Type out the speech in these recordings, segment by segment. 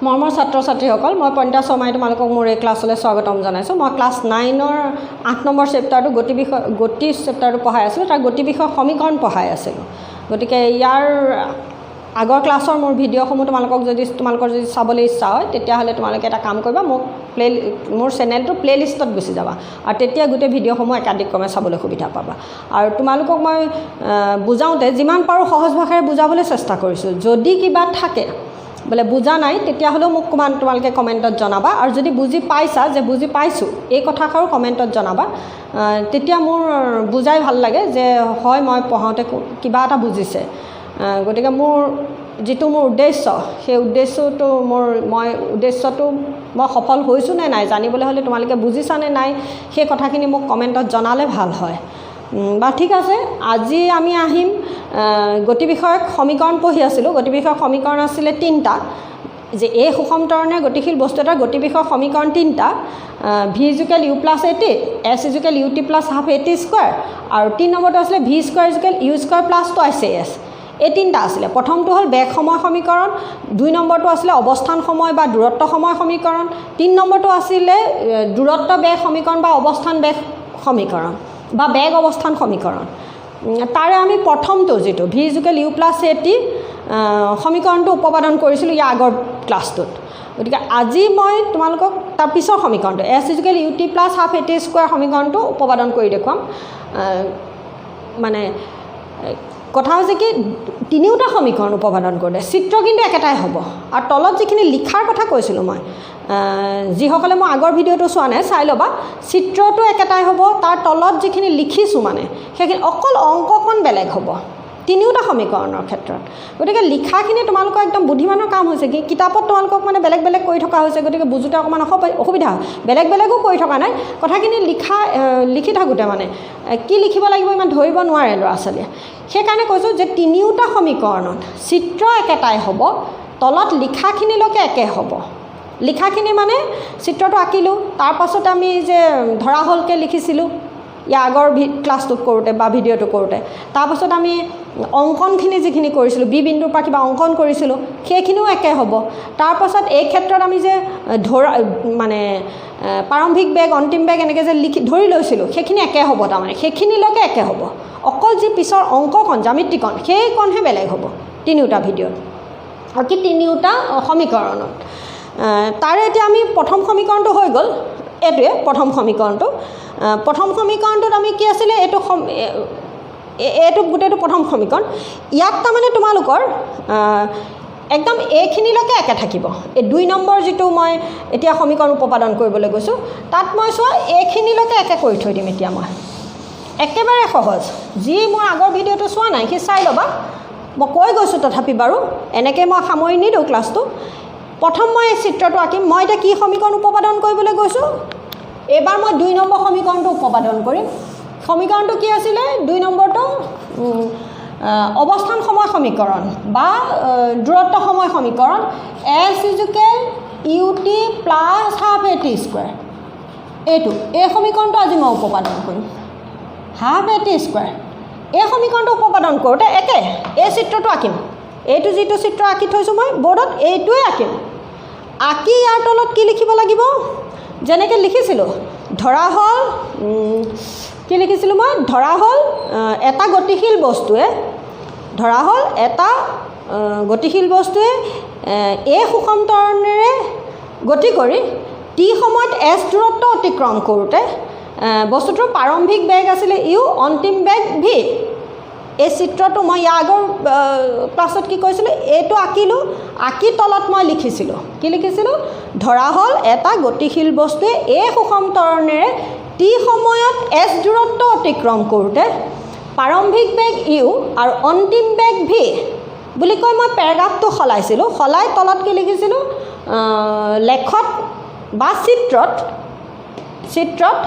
মৰমৰ ছাত্ৰ ছাত্ৰীসকল মই পণ্ডিতা শৰ্মাই তোমালোকক মোৰ এই ক্লাছলৈ স্বাগতম জনাইছোঁ। মই ক্লাছ 9ৰ 8 নম্বৰ চেপ্টাৰটো গতি চেপ্টাৰটো পঢ়াই আছিলোঁ। তাৰ গতি বিষয়ৰ সমীকৰণ পঢ়াই আছিলোঁ। গতিকে ইয়াৰ আগৰ ক্লাছৰ মোৰ ভিডিঅ'সমূহ তোমালোকৰ যদি চাবলৈ ইচ্ছা হয় তেতিয়াহ'লে তোমালোকে এটা কাম কৰিবা, মোৰ চেনেলটো প্লে'লিষ্টত গুচি যাবা আৰু তেতিয়া গোটেই ভিডিঅ'সমূহ একাধিক্ৰমে চাবলৈ সুবিধা পাবা। আৰু তোমালোকক মই বুজাওঁতে যিমান পাৰোঁ সহজ ভাষাৰে বুজাবলৈ চেষ্টা কৰিছোঁ। যদি কিবা থাকে বোলে বুজা নাই তেতিয়াহ'লেও মোক তোমালোকে কমেণ্টত জনাবা, আৰু যদি বুজি পাইছা যে বুজি পাইছোঁ এই কথাষাৰো কমেণ্টত জনাবা। তেতিয়া মোৰ বুজাই ভাল লাগে যে হয় মই পঢ়াওঁতে কিবা এটা বুজিছে। গতিকে মোৰ উদ্দেশ্য সেই উদ্দেশ্যটো মই সফল হৈছোঁ নে নাই জানিবলৈ হ'লে তোমালোকে বুজিছা নে নাই সেই কথাখিনি মোক কমেণ্টত জনালে ভাল হয়। বা ঠিক আছে, আজি আমি আহিম গতি বিষয়ক সমীকৰণ পঢ়ি আছিলোঁ। গতি বিষয়ক সমীকৰণ আছিলে 3টা, যে এ সুষম ত্বৰণে গতিশীল বস্তু এটাৰ গতি বিষয়ক সমীকৰণ 3টা, V equal U plus A T, S equal U T plus half A T square, আৰু 3 নম্বৰটো আছিলে V square equal U square plus twice A S. এই 3টা আছিলে। প্ৰথমটো হ'ল বেগ সময় সমীকৰণ, 2 নম্বৰটো আছিলে অৱস্থান সময় বা দূৰত্ব সময় সমীকৰণ, 3 নম্বৰটো আছিলে দূৰত্ব বেগ সমীকৰণ বা অৱস্থান বেগ সমীকৰণ বা বেগ অৱস্থান সমীকৰণ। তাৰে আমি প্ৰথমটো যিটো V equal U plus A T সমীকৰণটো উপপাদন কৰিছিলোঁ ইয়াৰ আগৰ ক্লাছটোত। গতিকে আজি মই তোমালোকক তাৰ পিছৰ সমীকৰণটো S equal U T plus half A T square সমীকৰণটো উপপাদন কৰি দেখুৱাম। মানে কথা হৈছে কি, 3টা সমীকৰণ উপপাদন কৰোঁতে চিত্ৰ কিন্তু একেটাই হ'ব। আৰু তলত যিখিনি লিখাৰ কথা কৈছিলোঁ মই, যিসকলে মই আগৰ ভিডিঅ'টো চোৱা নাই চাই ল'বা, চিত্ৰটো একেটাই হ'ব, তাৰ তলত যিখিনি লিখিছোঁ মানে সেইখিনি অকল অংকখন বেলেগ হ'ব 3টা সমীকৰণৰ ক্ষেত্ৰত। গতিকে লিখাখিনি তোমালোকৰ একদম বুদ্ধিমানৰ কাম হৈছে কি, কিতাপত তোমালোকক মানে বেলেগ বেলেগ কৰি থকা হৈছে, গতিকে বুজোতে অকণমান অসুবিধা হয়। বেলেগো কৰি থকা নাই, কথাখিনি লিখি থাকোঁতে মানে কি লিখিব লাগিব ইমান ধৰিব নোৱাৰে ল'ৰা ছোৱালীয়ে। সেইকাৰণে কৈছোঁ যে 3টা সমীকৰণত চিত্ৰ একেটাই হ'ব, তলত লিখাখিনিলৈকে একে হ'ব। লিখাখিনি মানে চিত্ৰটো আঁকিলোঁ, তাৰপাছত আমি যে ধৰা হ'লকৈ লিখিছিলোঁ ইয়াৰ আগৰ ক্লাছটোত কৰোঁতে বা ভিডিঅ'টো কৰোঁতে, তাৰপাছত আমি অংকনখিনি যিখিনি কৰিছিলোঁ বি বিন্দুৰ পৰা কিবা অংকন কৰিছিলোঁ সেইখিনিও একে হ'ব। তাৰপাছত এই ক্ষেত্ৰত আমি যে প্ৰাৰম্ভিক বেগ অন্তিম বেগ এনেকৈ যে ধৰি লৈছিলোঁ সেইখিনি একে হ'ব, তাৰমানে সেইখিনিলৈকে একে হ'ব। অকল যি পিছৰ অংকখন জ্যামিতিকণ সেইকণহে বেলেগ হ'ব 3টা ভিডিঅ'ত আৰু কি 3টা সমীকৰণত। তাৰে এতিয়া আমি প্ৰথম সমীকৰণটো হৈ গ'ল, এইটোৱে প্ৰথম সমীকৰণটো। প্ৰথম সমীকৰণটোত আমি কি আছিলে, এইটো গোটেইটো প্ৰথম সমীকৰণ। ইয়াত তাৰমানে তোমালোকৰ একদম এইখিনিলৈকে একে থাকিব। এই 2 নম্বৰ যিটো মই এতিয়া সমীকৰণ উপপাদন কৰিবলৈ গৈছোঁ তাত মই চোৱা এইখিনিলৈকে একে কৰি থৈ দিম। এতিয়া মই একেবাৰে সহজ, যি মোৰ আগৰ ভিডিঅ'টো চোৱা নাই সি চাই ল'বা, মই কৈ গৈছোঁ তথাপি বাৰু এনেকৈ মই সামৰি নিদিওঁ ক্লাছটো। প্ৰথম মই এই চিত্ৰটো আঁকিম। মই এতিয়া কি সমীকৰণ উপপাদন কৰিবলৈ গৈছোঁ, এইবাৰ মই 2 নম্বৰ সমীকৰণটো উপপাদন কৰিম। সমীকৰণটো কি আছিলে, 2 নম্বৰটো অৱস্থান সময় সমীকৰণ বা দূৰত্ব সময় সমীকৰণ, S equal U T plus half A T square. এই সমীকৰণটো আজি মই উপপাদন কৰিম, হাফ এ টি স্কুৱাৰ। এই সমীকৰণটো উপপাদন কৰোঁতে একে এই চিত্ৰটো আঁকিম। এইটো যিটো চিত্ৰ আঁকি থৈছোঁ মই বৰ্ডত এইটোৱে আঁকিম। আঁকি ইয়াৰ তলত কি লিখিব লাগিব, যেনেকৈ লিখিছিলোঁ ধৰা হ'ল কি লিখিছিলোঁ মই, ধৰা হ'ল এটা গতিশীল বস্তুৱে এই সুষম ত্বৰণেৰে গতি কৰি টি সময়ত এছ দূৰত্ব অতিক্ৰম কৰোঁতে বস্তুটোৰ প্ৰাৰম্ভিক বেগ আছিলে ইউ, অন্তিম বেগ ভি। এই চিত্ৰটো মই ইয়াৰ আগৰ ক্লাছত কি কৈছিলোঁ, এইটো আঁকিলোঁ, আঁকি তলত মই লিখিছিলোঁ কি লিখিছিলোঁ, ধৰা হ'ল এটা গতিশীল বস্তুৱে এই সুষম ত্বৰণেৰে টি সময়ত এছ দূৰত্ব অতিক্ৰম কৰোঁতে প্ৰাৰম্ভিক বেগ ইউ আৰু অন্তিম বেগ ভি বুলি কৈ মই পেৰাগ্ৰাফটো সলাই তলত কি লিখিছিলোঁ, লেখত বা চিত্ৰত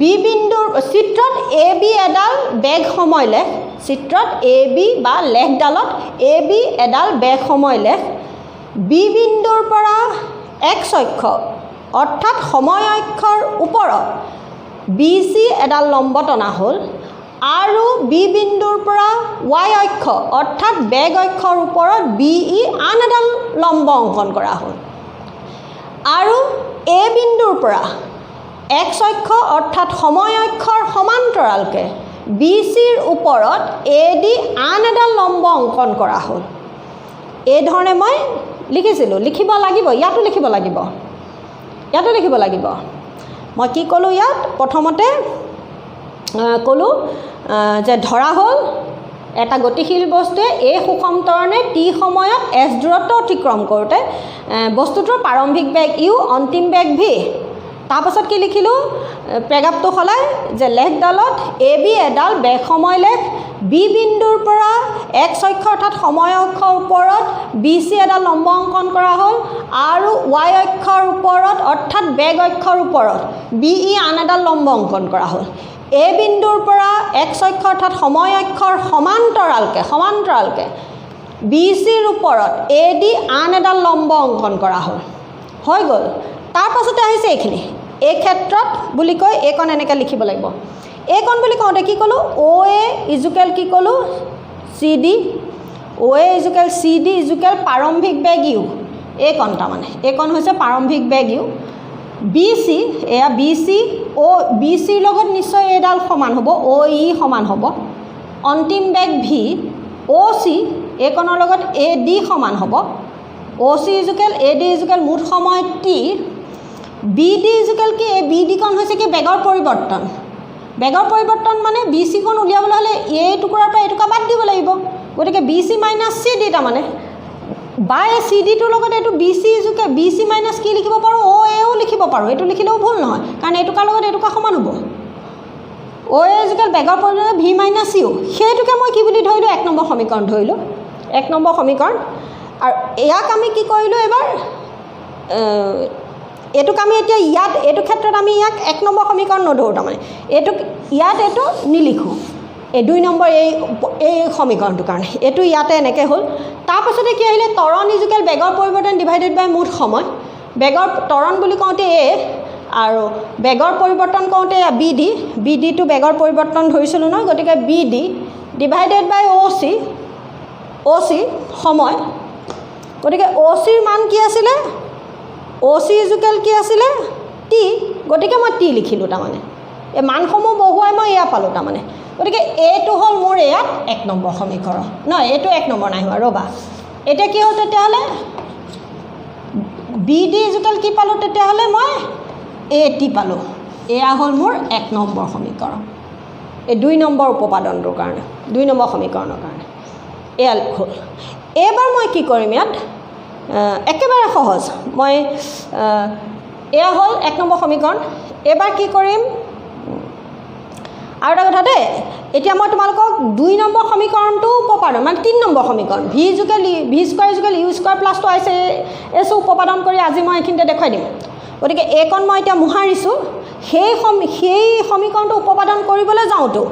বি বিন্দুৰ চিত্ৰত এ বি এডাল বেগ সময় লেখ, চিত্ৰত এ বি বা লেখডালত এ বি এডাল বেগ সময় লেখ, বি বিন্দুৰ পৰা এক্স অক্ষ অৰ্থাৎ সময় অক্ষৰ ওপৰত বি চি এডাল লম্ব টনা হ'ল আৰু বি বিন্দুৰ পৰা y অক্ষ অৰ্থাৎ বেগ অক্ষৰ ওপৰত BE আন এডাল লম্ব অংকন কৰা হ'ল আৰু এ বিন্দুৰ পৰা x অক্ষ অৰ্থাৎ সময় অক্ষৰ সমান্তৰালকে BCৰ ওপৰত AD আন এডাল লম্ব অংকন কৰা হ'ল এই ধৰণে মই লিখিছিলোঁ লিখিব লাগিব ইয়াতো লিখিব লাগিব মই কি ক'লোঁ ইয়াত প্ৰথমতে ক'লোঁ যে ধৰা হ'ল এটা গতিশীল বস্তুৱে এই সুষম ত্বৰণে t সময়ত s দূৰত্ব অতিক্ৰম কৰোঁতে বস্তুটোৰ প্ৰাৰম্ভিক বেগ u অন্তিম বেগ v তাৰপাছত কি লিখিলোঁ প্ৰেগাপটো সলাই যে লেখডালত AB এডাল বেগ সময় লেখ বি বিন্দুৰ পৰা x অক্ষ অৰ্থাৎ সময় অক্ষৰ ওপৰত BC এডাল লম্ব অংকন কৰা হ'ল আৰু y অক্ষৰ ওপৰত অৰ্থাৎ বেগ অক্ষৰ ওপৰত BE আন এডাল লম্ব অংকন কৰা হ'ল এ বিন্দুৰ পৰা x অক্ষ অৰ্থাৎ সময় অক্ষৰ সমান্তৰালকে BCৰ ওপৰত AD আন এডাল লম্ব অংকন কৰা হ'ল হৈ গ'ল তাৰপাছতে আহিছে এইখিনি এই ক্ষেত্ৰত বুলি কৈ এইকণ এনেকৈ লিখিব লাগিব এইকণ বুলি কওঁতে কি ক'লোঁ OA ইজুকেল কি ক'লোঁ CD OA equal CD equal প্ৰাৰম্ভিক বেগ U এইকণ তাৰমানে এইকণ হৈছে প্ৰাৰম্ভিক বেগ U BC এয়া BC BCৰ লগত নিশ্চয় এইডাল সমান হ'ব OE সমান হ'ব অন্তিম বেগ V OC এইকণৰ লগত AD সমান হ'ব OC ইজুকেল AD ইজুকেল মুঠ সময় T BD ইজুকেল কি এই BD কণ হৈছে কি বেগৰ পৰিৱৰ্তন মানে BC কণ উলিয়াবলৈ হ'লে এই টুকুৰাৰ পৰা এই টুকুৰা বাদ দিব লাগিব গতিকে BC মাইনাছ CD তাৰমানে বা এই CDটোৰ লগত এইটো BC ইজুকে BC মাইনাছ কি লিখিব পাৰোঁ OAও লিখিব পাৰোঁ এইটো লিখিলেও ভুল নহয় কাৰণ এইটুকাৰ লগত এইটুকা সমান হ'ব OA ইজুকেল বেগৰ পৰিৱৰ্তন V মাইনাছ U সেইটোকে মই কি বুলি ধৰিলোঁ 1 নম্বৰ সমীকৰণ ধৰিলোঁ 1 নম্বৰ সমীকৰণ আৰু ইয়াক আমি কি কৰিলোঁ এবাৰ এইটোক আমি এতিয়া ইয়াত এইটো ক্ষেত্ৰত আমি ইয়াক 1 নম্বৰ সমীকৰণ নধৰোঁ তাৰমানে এইটোক ইয়াত এইটো নিলিখোঁ এই 2 নম্বৰ এই সমীকৰণটোৰ কাৰণে এইটো ইয়াতে এনেকৈ হ'ল তাৰপাছতে কি আহিলে ত্বৰণ ইজুকেল বেগৰ পৰিৱৰ্তন ডিভাইডেড বাই মুঠ সময় বেগৰ ত্বৰণ বুলি কওঁতে A আৰু বেগৰ পৰিৱৰ্তন কওঁতে BDটো বেগৰ পৰিৱৰ্তন ধৰিছিলোঁ নহয় গতিকে BD ডিভাইডেড বাই OC সময় গতিকে OCৰ মান কি আছিলে OC ইজুকেল কি আছিলে T গতিকে মই T লিখিলোঁ তাৰমানে এই মানসমূহ বহুৱাই মই এয়া পালোঁ তাৰমানে গতিকে এইটো হ'ল মোৰ ইয়াত 1 নম্বৰ সমীকৰণ নহয় এইটো 1 নম্বৰ নাই হোৱা ৰ'বা এতিয়া কি হ'ল তেতিয়াহ'লে BD ইজুকেল কি পালোঁ তেতিয়াহ'লে মই AT পালোঁ এয়া হ'ল মোৰ 1 নম্বৰ সমীকৰণ এই 2 নম্বৰ উপপাদনটোৰ কাৰণে 2 নম্বৰ সমীকৰণৰ কাৰণে এয়া হ'ল এইবাৰ মই কি কৰিম ইয়াত একেবাৰে সহজ মই এয়া হ'ল 1 নম্বৰ সমীকৰণ এইবাৰ কি কৰিম আৰু এটা কথা দেই এতিয়া মই তোমালোকক 2 নম্বৰ সমীকৰণটো উপপাদন মানে 3 নম্বৰ সমীকৰণ V equal V square equal U square plus two আইছে এছো উপপাদন কৰি আজি মই এইখিনিতে দেখুৱাই দিম গতিকে এইকণ মই এতিয়া মোহাৰিছোঁ সেই সমীকৰণটো উপপাদন কৰিবলৈ যাওঁতো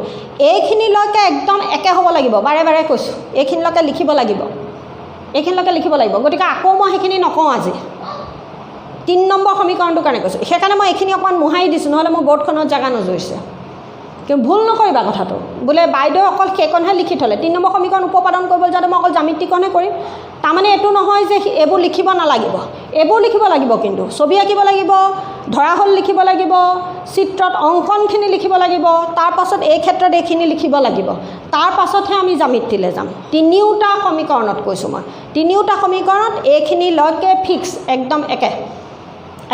এইখিনিলৈকে একদম একে হ'ব লাগিব বাৰে বাৰে কৈছোঁ এইখিনিলৈকে লিখিব লাগিব গতিকে আকৌ মই সেইখিনি নকওঁ আজি 3 নম্বৰ সমীকৰণটোৰ কাৰণে কৈছোঁ সেইকাৰণে মই এইখিনি অকণমান মোহাৰি দিছোঁ নহ'লে মোৰ বৰ্ডখনত জেগা নজৰিছে কিন্তু ভুল নকৰিবা কথাটো বোলে বাইদেউ অকল সেইকণহে লিখি থ'লে 3 নম্বৰ সমীকৰণ উপপাদন কৰিবলৈ যাওঁতে মই অকল জ্যামিতিকণহে কৰিম তাৰমানে এইটো নহয় যে এইবোৰ লিখিব নালাগিব এইবোৰ লিখিব লাগিব কিন্তু ছবি আঁকিব লাগিব ধৰাহল লিখিব লাগিব চিত্ৰত অংকনখিনি লিখিব লাগিব তাৰপাছত এই ক্ষেত্ৰত এইখিনি লিখিব লাগিব তাৰপাছতহে আমি জ্যামিতিলৈ যাম 3টা সমীকৰণত কৈছোঁ মই 3টা সমীকৰণত এইখিনিলৈকে ফিক্স একদম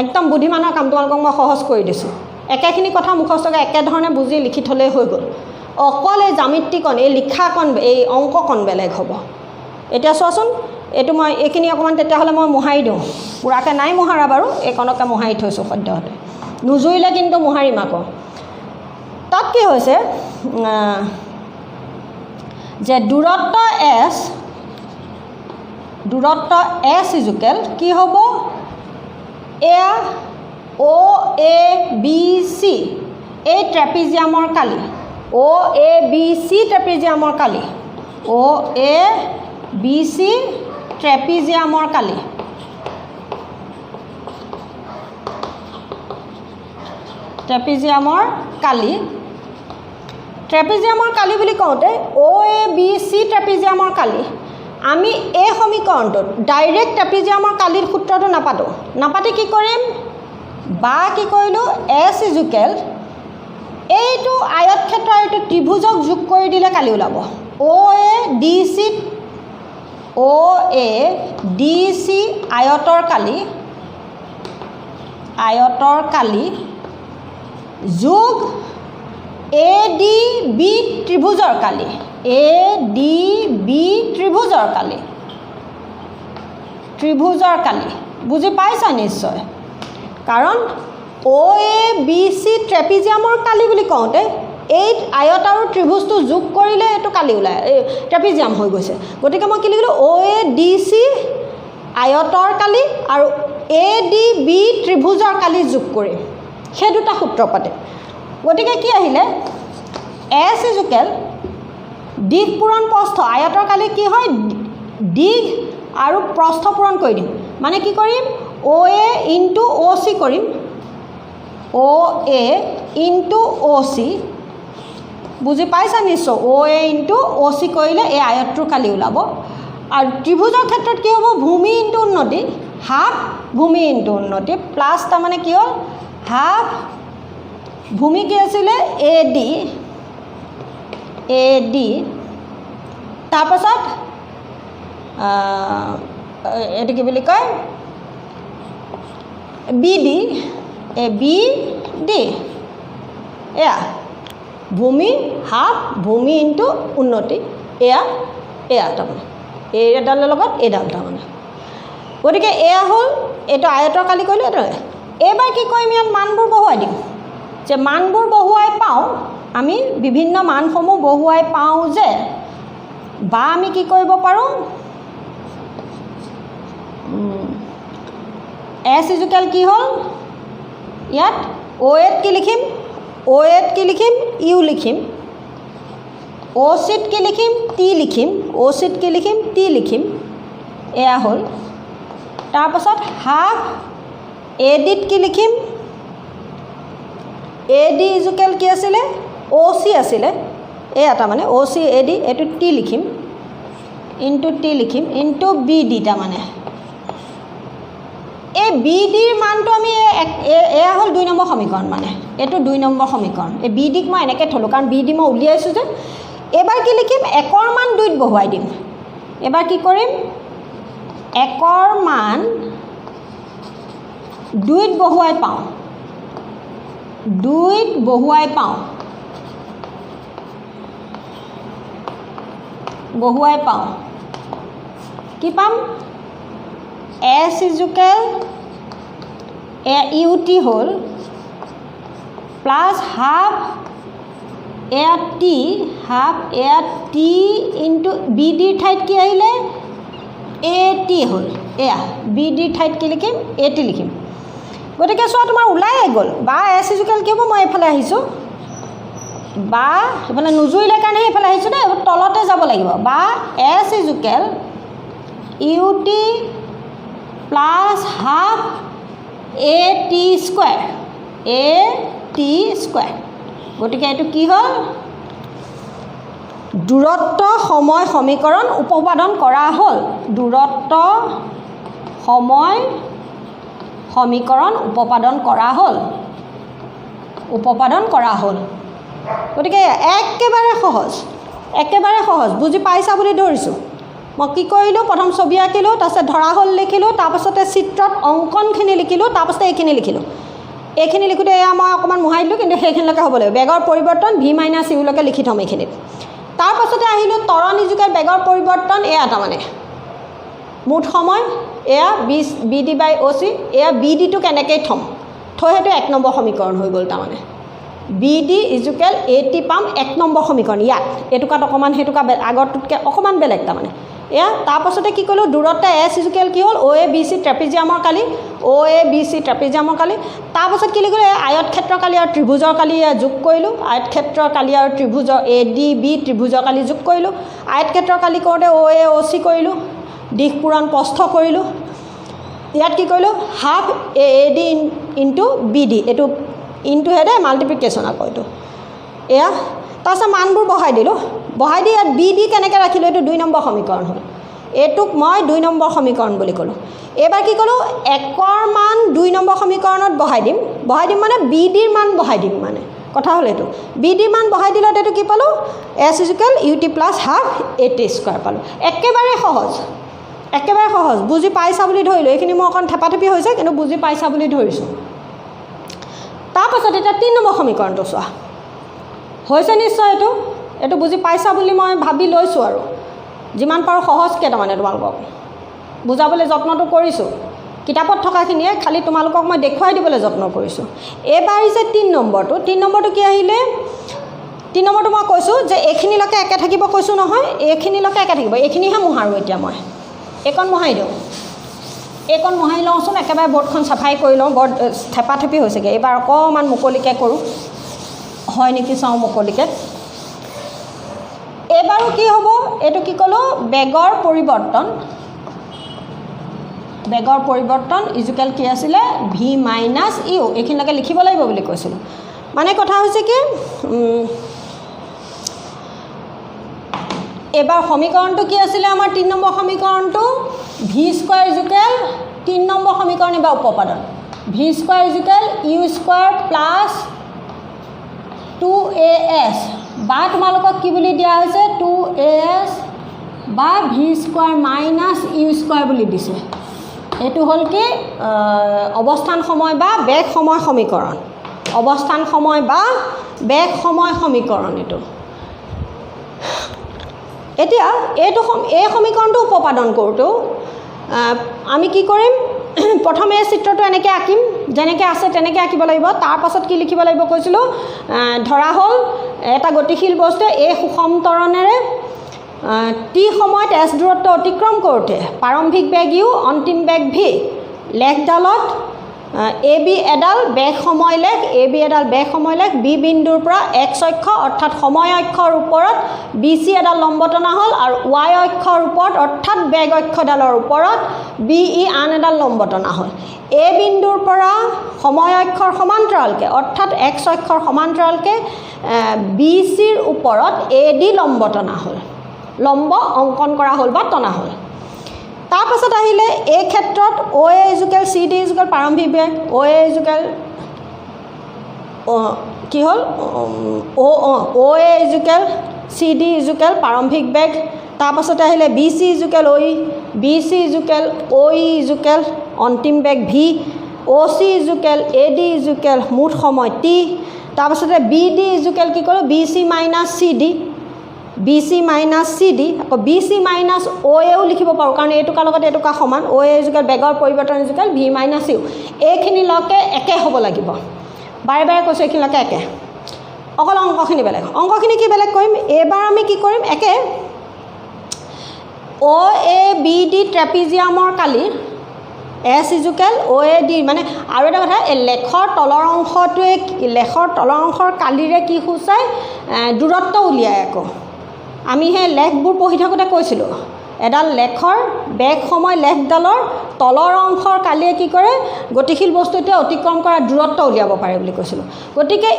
একদম বুদ্ধিমানৰ কাম তোমালোকক মই সহজ কৰি দিছোঁ একেখিনি কথা মুখস্থকে একেধৰণে বুজি লিখি থ'লেই হৈ গ'ল অকল এই জ্যামিতিকণ এই লিখাকণ এই অংককণ বেলেগ হ'ব এতিয়া চোৱাচোন এইটো মই এইখিনি অকণমান তেতিয়াহ'লে মই মোহাৰি দিওঁ পুৰাকৈ নাই মোহাৰা বাৰু এইকণকে মোহাৰি থৈছোঁ সদ্যহতে নুজুৰিলে কিন্তু মোহাৰিম আকৌ তাত কি হৈছে যে দূৰত্ব S ইজুকেল কি হ'ব এয়া OABC এই ট্ৰেপিজিয়ামৰ কালি OABC ট্ৰেপিজিয়ামৰ কালি OABC ট্ৰেপিজিয়ামৰ কালি ট্ৰেপিজিয়ামৰ কালি বুলি কওঁতে OABC ট্ৰেপিজিয়ামৰ কালি আমি এই সমীকৰণটোত ডাইৰেক্ট ট্ৰেপিজিয়ামৰ কালিৰ সূত্ৰটো নাপাতি কি কৰিম বা কি কৰিলোঁ S ইজুকেল এইটো আয়তক্ষেত্ৰ এইটো ত্ৰিভুজক যোগ কৰি দিলে কালি ওলাব OADC আয়তৰ কালি যোগ ADB ত্ৰিভুজৰ কালি বুজি পাইছা নিশ্চয় কাৰণ OABC ট্ৰেপিজিয়ামৰ কালি বুলি কওঁতে এই আয়ত আৰু ত্ৰিভুজটো যোগ কৰিলে এইটো কালি ওলায় ট্ৰেপিজিয়াম হৈ গৈছে গতিকে মই কি লিখিলোঁ OADC আয়তৰ কালি আৰু ADB ত্ৰিভুজৰ কালি যোগ কৰি সেই দুটা সূত্ৰ পাতে গতিকে কি আহিলে S ইজুকেল দিশ পূৰণ প্ৰস্থ আয়তৰ কালি কি হয় দিশ আৰু প্ৰস্থ পূৰণ কৰি দিম মানে কি কৰিম OA ইনটু OC কৰিম OA ইনটু OC বুজি পাইছা নিশ্চয় OA ইনটু OC কৰিলে এই আয়তটোৰ কালি ওলাব আৰু ত্ৰিভুজৰ ক্ষেত্ৰত কি হ'ব ভূমি ইনটু উন্নতি হাফ ভূমি ইনটু উন্নতি প্লাছ তাৰমানে কি হ'ল হাফ ভূমি কি আছিলে AD তাৰপাছত এইটো কি বুলি কয় BD এয়া ভূমি হাফ ভূমি ইনটু উন্নতি এয়া তাৰমানে এইডালৰ লগত এইডাল তাৰমানে গতিকে এয়া হ'ল এইটো আয়তৰ কালি কৰিলোঁ এইটো এইবাৰ কি কৰিম ইয়াত মানবোৰ বহুৱাই দিম যে মানবোৰ বহুৱাই পাওঁ আমি বিভিন্ন মানসমূহ বহুৱাই পাওঁ যে বা আমি কি কৰিব পাৰোঁ S ইজুকেল কি হ'ল ইয়াত OAত কি লিখিম U লিখিম OCত কি লিখিম T লিখিম এয়া হ'ল তাৰপাছত হাফ ADত কি লিখিম AD ইজুকেল কি আছিলে OC আছিলে এয়া তাৰমানে OC AD এইটো T লিখিম ইনটু BD তাৰমানে এই BDৰ মানটো আমি এয়া হ'ল 2 নম্বৰ সমীকৰণ মানে এইটো 2 নম্বৰ সমীকৰণ এই BDক মই এনেকৈ থলোঁ কাৰণ BD মই উলিয়াইছোঁ যে এবাৰ কি লিখিম 1ৰ মান 2ত বহুৱাই দিম এবাৰ কি কৰিম 1ৰ মান 2ত বহুৱাই পাওঁ কি পাম S ইজুকেল UT হ'ল প্লাছ হাফ এয়া T ইনটু BDৰ ঠাইত কি আহিলে AT হ'ল এয়া BDৰ ঠাইত কি লিখিম AT লিখিম গতিকে চোৱা তোমাৰ ওলাই গ'ল বা S ইজুকেল কি হ'ব মই এইফালে আহিছোঁ বা এইফালে নুজুৰিলে কাৰণে এইফালে আহিছোঁ দেই তলতে যাব লাগিব বা S equal UT plus half AT square গতিকে এইটো কি হ'ল দূৰত্ব সময় সমীকৰণ উপপাদন কৰা হ'ল উপপাদন কৰা হ'ল গতিকে একেবাৰে সহজ বুজি পাইছা বুলি ধৰিছোঁ মই কি কৰিলোঁ প্ৰথম ছবি আঁকিলোঁ তাৰপিছত ধৰা হ'ল লিখিলোঁ তাৰপাছতে চিত্ৰত অংকনখিনি লিখিলোঁ তাৰপাছতে এইখিনি লিখোঁতে এয়া মই অকণমান মোহাই দিলোঁ কিন্তু সেইখিনিলৈকে হ'ব লাগিব বেগৰ পৰিৱৰ্তন V - U লৈকে লিখি থ'ম এইখিনিত তাৰপাছতে আহিলোঁ ত্বৰণ ইজুকেল বেগৰ পৰিৱৰ্তন এয়া তাৰমানে মুঠ সময় এয়া BD/OC এয়া BDটো কেনেকৈ থ'ম থৈ সেইটো 1 নম্বৰ সমীকৰণ হৈ গ'ল তাৰমানে BD ইজুকেল AT পাম 1 নম্বৰ সমীকৰণ ইয়াত এইটোকাত অকণমান সেইটোকা আগৰটোতকৈ অকণমান বেলেগ তাৰমানে এয়া তাৰপাছতে কি কৰিলোঁ দূৰত্ব S ইজুকেল কি হ'ল OABC ট্ৰেপিজিয়ামৰ কালি তাৰপাছত কি লিখিলোঁ আয়তক্ষেত্ৰৰ কালি আৰু ত্ৰিভুজৰ কালি যোগ কৰিলোঁ আয়তক্ষেত্ৰৰ কালি আৰু ত্ৰিভুজৰ ADB ত্ৰিভুজৰ কালি যোগ কৰিলোঁ আয়তক্ষেত্ৰৰ কালি কৰোঁতে OAOC কৰিলোঁ দিশ পূৰণ প্ৰস্থ কৰিলোঁ ইয়াত কি কৰিলোঁ হাফ AD ইনটু BD এইটো ইনটু হেডে মাল্টিপ্লিকেশ্যন আকৌ এইটো এয়া তাৰপিছত মানবোৰ বহাই দিলোঁ বহাই দি ইয়াত বি ডি কেনেকৈ ৰাখিলোঁ এইটো 2 নম্বৰ সমীকৰণ হ'ল এইটোক মই 2 নম্বৰ সমীকৰণ বুলি ক'লোঁ এইবাৰ কি ক'লোঁ 1ৰ মান 2 নম্বৰ সমীকৰণত বহাই দিম মানে বি ডিৰ মান বহাই দিম মানে কথা হ'ল এইটো বি ডিৰ মান বহাই দিলত এইটো কি পালোঁ S equal U T plus half A T square পালোঁ একেবাৰে সহজ বুজি পাইছা বুলি ধৰিলোঁ এইখিনি মই অকণ থেপাথেপি হৈছে কিন্তু বুজি পাইছা বুলি ধৰিছোঁ তাৰপাছত এতিয়া 3 নম্বৰ সমীকৰণটো চোৱা হৈছে নিশ্চয় এইটো বুজি পাইছা বুলি মই ভাবি লৈছোঁ আৰু যিমান পাৰোঁ সহজকৈ তাৰমানে তোমালোকক বুজাবলৈ যত্নটো কৰিছোঁ কিতাপত থকাখিনিয়ে খালি তোমালোকক মই দেখুৱাই দিবলৈ যত্ন কৰিছোঁ এইবাৰ যে 3 নম্বৰটো কি আহিলে 3 নম্বৰটো মই কৈছোঁ যে এইখিনিলৈকে একে থাকিব কৈছোঁ নহয় এইখিনিলৈকে একে থাকিব এইখিনিহে মোহাৰোঁ এতিয়া মই এইকণ মোহাৰি দিওঁ এইকণ মোহাৰি লওঁচোন একেবাৰে বৰ্ডখন চাফাই কৰি লওঁ বৰ থেপাথেপি হৈছেগৈ এইবাৰ অকণমান মুকলিকৈ কৰোঁ হয় নেকি চাওঁ মুকলিকৈ এইবাৰো কি হ'ব এইটো কি ক'লোঁ বেগৰ পৰিৱৰ্তন ইজুকেল কি আছিলে ভি মাইনাছ ইউ এইখিনিলৈকে লিখিব লাগিব বুলি কৈছিলোঁ মানে কথা হৈছে কি এইবাৰ সমীকৰণটো কি আছিলে আমাৰ 3 নম্বৰ সমীকৰণটো ভি স্কোৱাৰ ইজুকেল 3 নম্বৰ সমীকৰণ এইবাৰ উপপাদন V square equal U square plus 2as বা তোমালোকক কি বুলি দিয়া হৈছে 2as বা V square minus U square বুলি দিছে এইটো হ'ল কি অৱস্থান সময় বা বেগ সময় সমীকৰণ অৱস্থান সময় বা বেগ সময় সমীকৰণ এইটো এতিয়া এই সমীকৰণটো উপপাদন কৰোঁতেও আমি কি কৰিম প্ৰথমে চিত্ৰটো এনেকৈ আঁকিম যেনেকৈ আছে তেনেকৈ আঁকিব লাগিব তাৰপাছত কি লিখিব লাগিব কৈছিলোঁ ধৰা হ'ল এটা গতিশীল বস্তু এই সুষম ত্বৰণেৰে টি সময়ত এছ দূৰত্ব অতিক্ৰম কৰোঁতে প্ৰাৰম্ভিক বেগ ইউ অন্তিম বেগ ভি লেখডালত এ বি এডাল বেগ সময় লেখ বি বিন্দুৰ পৰা এক্স অক্ষ অৰ্থাৎ সময় অক্ষৰ ওপৰত বি চি এডাল লম্ব টনা হ'ল আৰু ৱাই অক্ষৰ ওপৰত অৰ্থাৎ বেগ অক্ষডালৰ ওপৰত বি ই আন এডাল লম্ব টনা হ'ল এ বিন্দুৰ পৰা সময় অক্ষৰ সমান্তৰালকৈ অৰ্থাৎ এক্স অক্ষৰ সমান্তৰালকৈ বি চিৰ ওপৰত এ ডি লম্ব টনা হ'ল লম্ব অংকন কৰা হ'ল বা টনা হ'ল তাৰপাছত আহিলে এই ক্ষেত্ৰত O' A equal C D equal প্ৰাৰম্ভিক বেগ অ' এ ইজুকেল কি হ'ল O' A equal C D equal প্ৰাৰম্ভিক বেগ তাৰপাছতে আহিলে B C equal O' E B C equal O' E equal অন্তিম বেগ V O' C equal A D equal মুঠ সময় টি তাৰপাছতে বি ডি ইজুকেল কি ক'লোঁ B C minus C D আকৌ বি চি মাইনাছ অ' এও লিখিব পাৰোঁ কাৰণ এইটোকাৰ লগত এইটোকা সমান অ' এ ইজুকেল বেগৰ পৰিৱৰ্তন ইজুকেল ভি মাইনাছ ইউ এইখিনিলৈকে একে হ'ব লাগিব বাৰে বাৰে কৈছোঁ এইখিনিলৈকে একে অকল অংকখিনি বেলেগ অংকখিনি কি বেলেগ কৰিম এইবাৰ আমি কি কৰিম একে অ' এ বি ডি ট্ৰেপিজিয়ামৰ কালি S equal O' A D মানে আৰু এটা কথা এই লেখৰ তলৰ অংশৰ কালিৰে কি সূচায় দূৰত্ব উলিয়াই আকৌ আমি সেই লেখবোৰ পঢ়ি থাকোঁতে কৈছিলোঁ এডাল লেখৰ বেগ সময় লেখডালৰ তলৰ অংশৰ কালিয়ে কি কৰে গতিশীল বস্তুটোৱে অতিক্ৰম কৰা দূৰত্ব উলিয়াব পাৰে বুলি কৈছিলোঁ গতিকে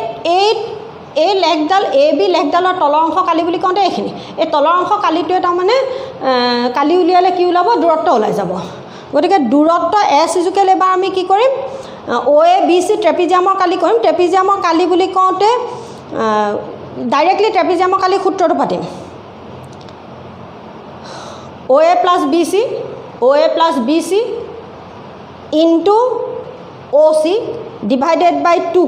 এই লেখডাল এ বি লেখডালৰ তলৰ অংশ কালি বুলি কওঁতে এইখিনি এই তলৰ অংশ কালিটোৱে তাৰমানে কালি উলিয়ালে কি ওলাব দূৰত্ব ওলাই যাব গতিকে দূৰত্ব এছ ইজুকেল এবাৰ আমি কি কৰিম অ' এ বি চি ট্ৰেপিজিয়ামৰ কালি কৰিম ট্ৰেপিজিয়ামৰ কালি বুলি কওঁতে ডাইৰেক্টলি ট্ৰেপিজিয়ামৰ কালি সূত্ৰটো পাতিম অ' এ প্লাছ বি চি ইনটু অ' চি ডিভাইডেড বাই 2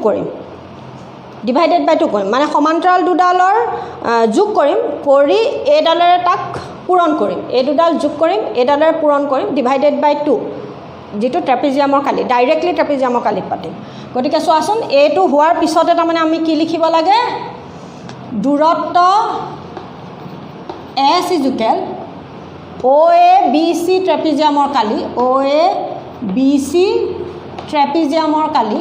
কৰিম মানে সমান্তৰাল দুডালৰ যোগ কৰিম কৰি এইডালেৰে তাক পূৰণ কৰিম এই দুডাল যোগ কৰিম এইডালেৰে পূৰণ কৰিম ডিভাইডেড বাই 2 যিটো ট্ৰেপিজিয়ামৰ কালি ডাইৰেক্টলি ট্ৰেপিজিয়ামৰ কালিত পাতিম গতিকে চোৱাচোন এইটো হোৱাৰ পিছতে তাৰমানে আমি কি লিখিব লাগে দূৰত্ব S equal O' A B C ট্ৰেপিজিয়ামৰ Kali O' A B C ট্ৰেপিজিয়ামৰ কালি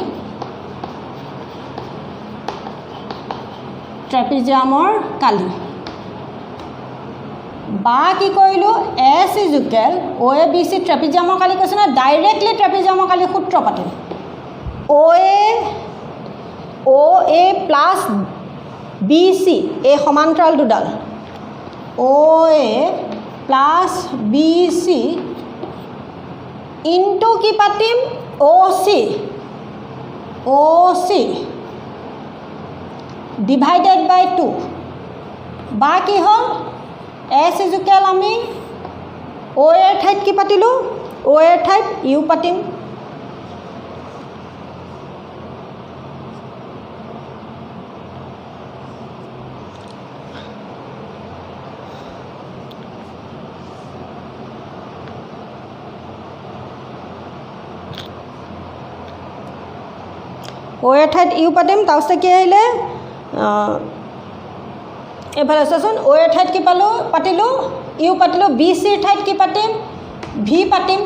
বা কি কৰিলোঁ S equal O' A B C ট্ৰেপিজিয়ামৰ কালি কৈছে নহয় ডাইৰেক্টলি ট্ৰেপিজিয়ামৰ কালি সূত্ৰ পাতিম অ' এ প্লাছ BC এই সমান্তৰাল দুডাল OA প্লাছ BC ইনটু কি পাতিম OC ডিভাইডেড বাই 2 বা কি হ'ল S ইজুকেল আমি O এৰ ঠাইত কি পাতিলোঁ O এৰ ঠাইত U পাতিম O এৰ ঠাইত U পাতিম তাৰপিছত কি আহিলে এফালে চাচোন O এৰ ঠাইত কি পাতিলোঁ U পাতিলোঁ BC ৰ ঠাইত কি পাতিম V পাতিম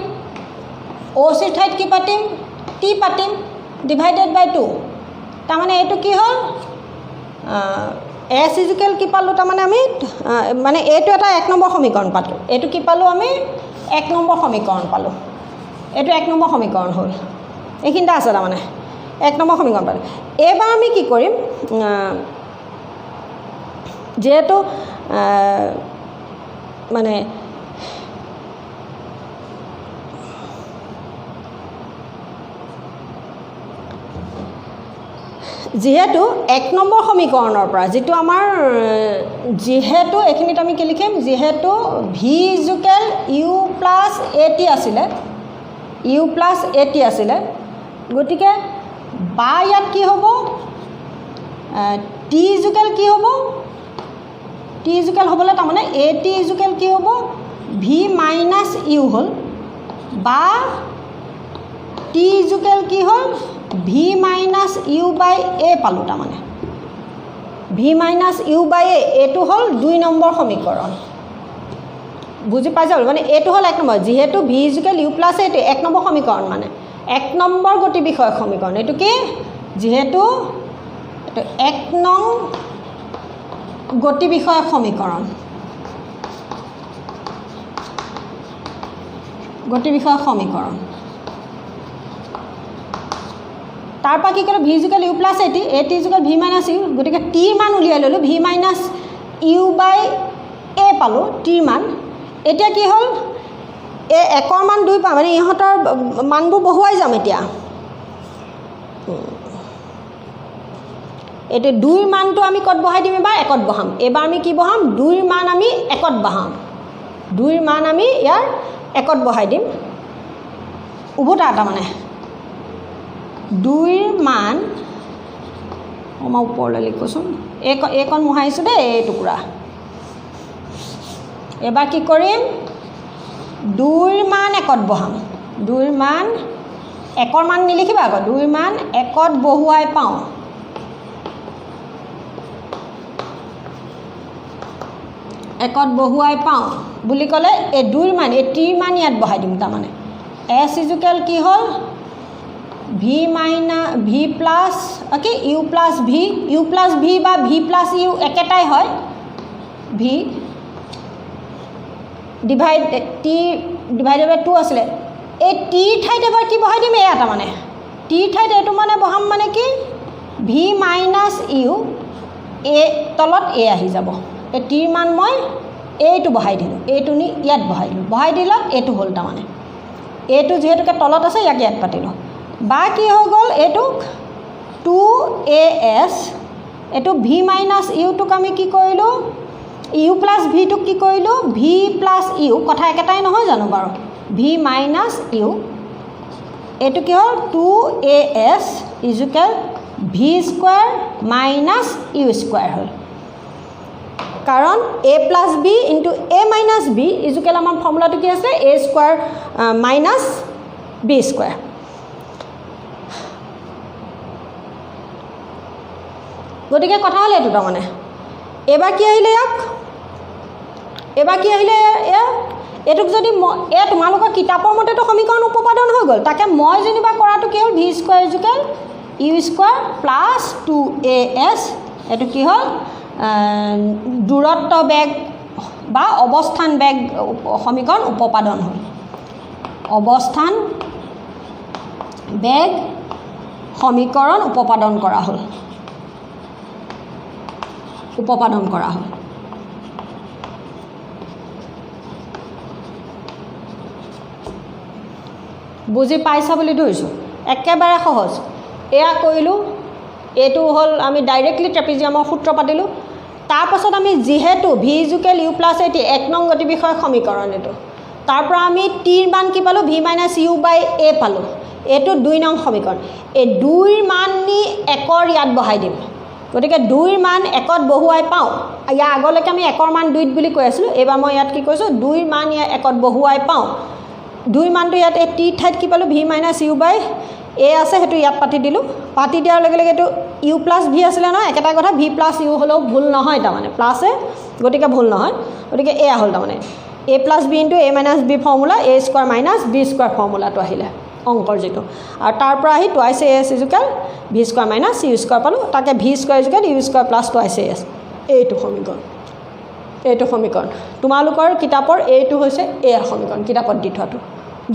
OC ৰ ঠাইত কি পাতিম T পাতিম ডিভাইডেড বাই 2 তাৰমানে এইটো কি হ'ল S ইজুকেল কি পালোঁ তাৰমানে আমি মানে এইটো এটা 1 নম্বৰ সমীকৰণ পালোঁ এইটো কি পালোঁ আমি 1 নম্বৰ সমীকৰণ পালোঁ এইটো 1 নম্বৰ সমীকৰণ হ'ল এইখিনিতে আছে তাৰমানে 1 নম্বৰ সমীকৰণ পালোঁ এবাৰ আমি কি কৰিম যেহেতু মানে যেহেতু 1 নম্বৰ সমীকৰণৰ পৰা যেটো আমাৰ যেহেতু এখিনিত আমি কি লিখিম যেহেতু V equal U plus AT আছিলে U প্লাছ AT আছিলে গতিকে বা ইয়াত কি হ'ব T ইজুকেল কি হ'ব T ইজুকেল হ'বলৈ তাৰমানে AT ইজুকেল কি হ'ব V মাইনাছ U হ'ল বা T ইজুকেল কি হ'ল V minus U by A পালোঁ তাৰমানে V minus U by A এইটো হ'ল 2 নম্বৰ সমীকৰণ বুজি পাইছে মানে এইটো হ'ল 1 নম্বৰ যেহেতু V equal U plus AT 1 number সমীকৰণ মানে 1 নম্বৰ গতি বিষয়ক সমীকৰণ এইটো কি যেহেতু 1 নং গতি বিষয়ক সমীকৰণ তাৰপৰা কি কৰিলোঁ V equal U plus AT equal V minus U গতিকে T মান উলিয়াই ল'লোঁ V minus U by A পালোঁ T মান এতিয়া কি হ'ল এই 1ৰ মান 2 পাম মানে ইহঁতৰ মানবোৰ বহুৱাই যাম এতিয়া এইটো 2 মানটো আমি কত বহাই দিম এবাৰ 1ত বহাম এবাৰ আমি কি বহাম 2 মান আমি 1ত বহাম 2 মান আমি ইয়াৰ 1ত বহাই দিম উভতা এটা মানে 2 মান মই ওপৰলৈ লিখোচোন এইকণ মোহাইছোঁ দেই এই টুকুৰা এবাৰ কি কৰিম 2 মান 1ত বহাম 2 মান 1ৰ মান নিলিখিবা আকৌ 2 মান 1ত বহুৱাই পাওঁ একত বহুৱাই পাওঁ বুলি ক'লে এই 2 মান এই T মান ইয়াত বহাই দিম তাৰমানে S ইজুকেল কি হ'ল V minus V plus okay U plus V বা V প্লাছ U একেটাই হয় V T ডিভাইডেড বাই 2 আছিলে এই T ঠাইত এবাৰ কি বহাই দিম এয়া তাৰমানে T ঠাইত এইটো মানে বহাম মানে কি V মাইনাছ U এ তলত এ আহি যাব এই T মান মই এইটো বহাই দিলোঁ এইটো নি ইয়াত বহাই দিলত এইটো হ'ল তাৰমানে এইটো যেহেতুকে তলত আছে ইয়াক ইয়াত পাতিলোঁ বা কি হৈ গ'ল এইটোক 2AS এইটো V মাইনাছ ইউটোক আমি কি কৰিলোঁ U প্লাছ Vটোক কি কৰিলোঁ V প্লাছ U কথা একেটাই নহয় জানো বাৰু V মাইনাছ U এইটো কি হ'ল 2AS equal V square minus U square হ'ল কাৰণ A plus B into A minus B equal আমাৰ ফৰ্মুলাটো কি আছে A square minus B square গতিকে কথা হ'ল এইটো তাৰমানে এবাৰ কি আহিলে এইটোক যদি এই তোমালোকৰ কিতাপৰ মতেতো সমীকৰণ উপপাদন হৈ গ'ল তাকে মই যেনিবা কৰাটো কি হ'ল V square equal U square plus 2AS এইটো কি হ'ল দূৰত্ব বেগ বা অৱস্থান বেগ সমীকৰণ উপপাদন হ'ল অৱস্থান বেগ সমীকৰণ উপপাদন কৰা হ'ল উপপাদন কৰা হ'ল বুজি পাইছা বুলি ধৰিছোঁ একেবাৰে সহজ এয়া কৰিলোঁ এইটো হ'ল আমি ডাইৰেক্টলি ট্ৰেপিজিয়ামৰ সূত্ৰ পাতিলোঁ তাৰপাছত আমি যিহেতু ভি ইজুকেল ইউ প্লাছ এটি 1 নং গতি বিষয়ক সমীকৰণ এইটো তাৰ পৰা আমি টিৰ মান কি পালোঁ ভি মাইনাছ ইউ বাই এ পালোঁ এইটো 2 নং সমীকৰণ এই 2ৰ মান নি 1ৰ ইয়াত বহাই দিম গতিকে 2ৰ মান 1ত বহুৱাই পাওঁ ইয়াৰ আগলৈকে আমি 1ৰ মান 2ত বুলি কৈ আছিলোঁ এইবাৰ মই ইয়াত কি কৈছোঁ 2ৰ মান ইয়াত 1ত বহুৱাই পাওঁ 2ৰ মানটো ইয়াত এই টিৰ ঠাইত কি পালোঁ ভি মাইনাছ ইউ বাই এ আছে সেইটো ইয়াত পাতি দিলোঁ পাতি দিয়াৰ লগে লগে এইটো ইউ প্লাছ ভি আছিলে নহয় একেটা কথা ভি প্লাছ ইউ হ'লেও ভুল নহয় তাৰমানে প্লাছে গতিকে ভুল নহয় গতিকে এয়া হ'ল তাৰমানে A plus B into A minus B formula A square minus B square ফৰ্মুলাটো আহিলে অংকৰ যিটো আৰু তাৰ পৰা আহি twice A S equal V square minus U square পালোঁ তাকে V square equal U square plus twice A S এইটো সমীকৰণ তোমালোকৰ কিতাপৰ এইটো হৈছে এয়া সমীকৰণ কিতাপত দি থোৱাটো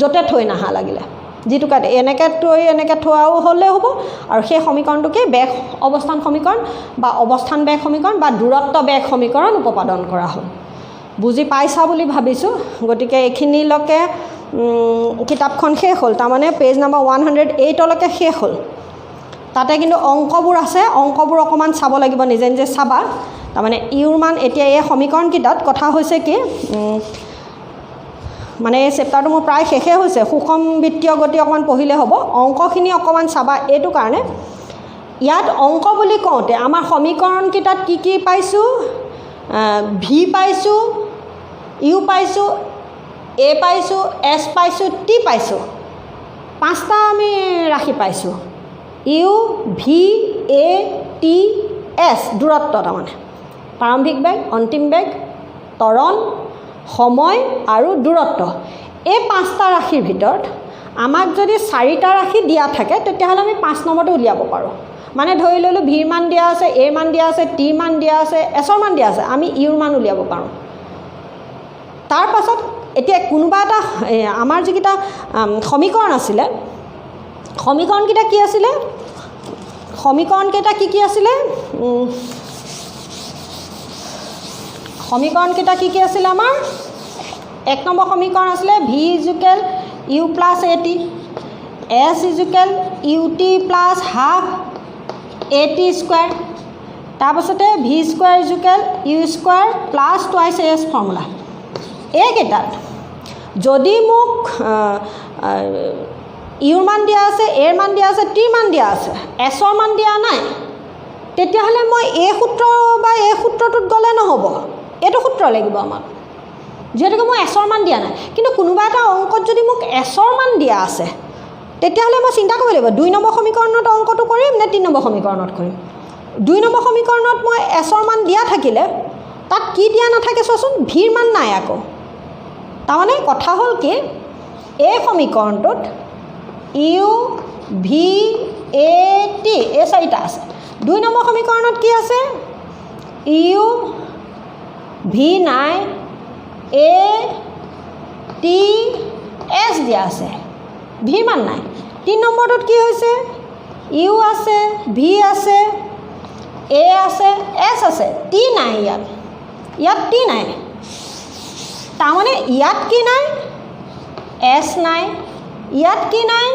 য'তে থৈ নাহা লাগিলে যিটো কাট এনেকৈ থৈ এনেকৈ থোৱাও হ'লে হ'ব আৰু সেই সমীকৰণটোকে বেগ অৱস্থান সমীকৰণ বা অৱস্থান বেগ সমীকৰণ বা দূৰত্ব বেগ সমীকৰণ উপপাদন কৰা হ'ল বুজি পাইছা বুলি ভাবিছোঁ গতিকে এইখিনিলৈকে কিতাপখন শেষ হ'ল তাৰমানে পেজ নম্বৰ 108লৈকে শেষ হ'ল তাতে কিন্তু অংকবোৰ আছে অংকবোৰ অকণমান চাব লাগিব নিজে নিজে চাবা তাৰমানে ইউৰ মান এতিয়া এই সমীকৰণকেইটাত কথা হৈছে কি মানে এই চেপ্টাৰটো মোৰ প্ৰায় শেষে হৈছে সুষম বৃত্তীয় গতি অকণমান পঢ়িলে হ'ব অংকখিনি অকণমান চাবা এইটো কাৰণে ইয়াত অংক বুলি কওঁতে আমাৰ সমীকৰণকেইটাত কি কি পাইছোঁ ভি পাইছোঁ ইউ পাইছোঁ এ পাইছোঁ এছ পাইছোঁ টি পাইছোঁ 5টা আমি ৰাশি পাইছোঁ U V A T S দূৰত্ব তাৰমানে প্ৰাৰম্ভিক বেগ অন্তিম বেগ ত্বৰণ সময় আৰু দূৰত্ব এই 5টা ৰাশিৰ ভিতৰত আমাক যদি 4টা ৰাশি দিয়া থাকে তেতিয়াহ'লে আমি 5 নম্বৰটো উলিয়াব পাৰোঁ মানে ধৰি ল'লোঁ ভিৰ মান দিয়া আছে এৰ মান দিয়া আছে টিৰ মান দিয়া আছে এছৰ মান দিয়া আছে আমি ইউৰ মান উলিয়াব পাৰোঁ তাৰ পাছত এতিয়া কোনোবা এটা আমাৰ যিকেইটা সমীকৰণ আছিলে সমীকৰণকেইটা কি আছিলে সমীকৰণকেইটা কি আছিলে সমীকৰণকেইটা কি আছিলে আমাৰ 1 নম্বৰ সমীকৰণ আছিলে V equal U plus A T S equal U T plus half A T square তাৰপাছতে V square equal U square plus twice A S formula এইকেইটাত যদি মোক ইউৰ মান দিয়া আছে এৰ মান দিয়া আছে টিৰ মান দিয়া আছে এছৰ মান দিয়া নাই তেতিয়াহ'লে মই এই সূত্ৰ বা এই সূত্ৰটোত গ'লে নহ'ব এইটো সূত্ৰ লাগিব আমাক যিহেতুকে মই এছৰ মান দিয়া নাই কিন্তু কোনোবা এটা অংকত যদি মোক এছৰ মান দিয়া আছে তেতিয়াহ'লে মই চিন্তা কৰিব লাগিব 2 নম্বৰ সমীকৰণত অংকটো কৰিম নে 3 নম্বৰ সমীকৰণত কৰিম 2 নম্বৰ সমীকৰণত মই এছৰ মান দিয়া থাকিলে তাত কি দিয়া নাথাকে চোৱাচোন ভিৰ মান নাই আকৌ তাৰমানে কথা হ'ল কি এই সমীকৰণটোত ইউ ভি এ টি এই 4টা আছে 2 নম্বৰ সমীকৰণত কি আছে ইউ ভি নাই এ টি এছ দিয়া আছে ভি মান নাই 3 নম্বৰটোত কি হৈছে ইউ আছে ভি আছে এ আছে এছ আছে টি নাই ইয়াত টি নাই তাৰমানে ইয়াত কি নাই এছ নাই ইয়াত কি নাই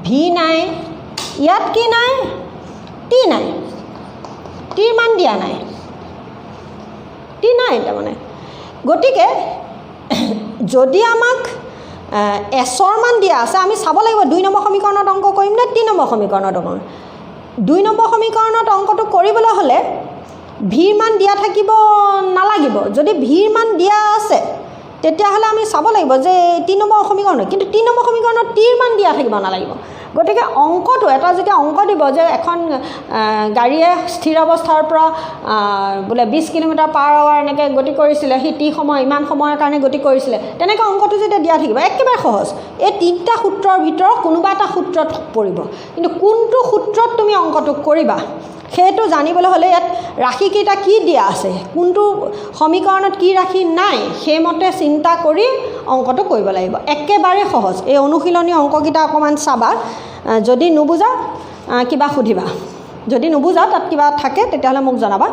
ভি নাই ইয়াত কি নাই টি নাই টিৰ মান দিয়া নাই টি নাই তাৰমানে গতিকে যদি আমাক এছৰ মান দিয়া আছে আমি চাব লাগিব 2 নম্বৰ সমীকৰণত অংক কৰিম নে 3 নম্বৰ সমীকৰণত অংক 2 নম্বৰ সমীকৰণত অংকটো কৰিবলৈ হ'লে ভিৰ মান দিয়া থাকিব নালাগিব যদি ভিৰ মান দিয়া আছে তেতিয়াহ'লে আমি চাব লাগিব যে 3 নম্বৰ সমীকৰণত কিন্তু 3 নম্বৰ সমীকৰণত টিৰ মান দিয়া থাকিব নালাগিব গতিকে অংকটো এটা যেতিয়া অংক দিব যে এখন গাড়ীয়ে স্থিৰ অৱস্থাৰ পৰা বোলে 20 কিলোমিটাৰ/আৱাৰ এনেকৈ গতি কৰিছিলে সি টি সময় ইমান সময়ৰ কাৰণে গতি কৰিছিলে তেনেকৈ অংকটো যেতিয়া দিয়া থাকিব একেবাৰে সহজ এই 3টা সূত্ৰৰ ভিতৰত কোনোবা এটা সূত্ৰত পৰিব কিন্তু কোনটো সূত্ৰত তুমি অংকটো কৰিবা সেইটো জানিবলৈ হ'লে ইয়াত ৰাশিকেইটা কি দিয়া আছে কোনটো সমীকৰণত কি ৰাশি নাই সেইমতে চিন্তা কৰি অংকটো কৰিব লাগিব একেবাৰে সহজ এই অনুশীলনী অংককেইটা অকণমান চাবা যদি নুবুজা কিবা সুধিবা যদি নুবুজা তাত কিবা থাকে তেতিয়াহ'লে মোক জনাবা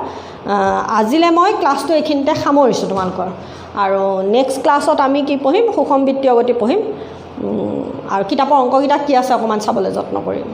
আজিলৈ মই ক্লাছটো এইখিনিতে সামৰিছোঁ তোমালোকৰ আৰু নেক্সট ক্লাছত আমি কি পঢ়িম সুষম বিত্তীয় গতি পঢ়িম আৰু কিতাপৰ অংককেইটা কি আছে অকণমান চাবলৈ যত্ন কৰিম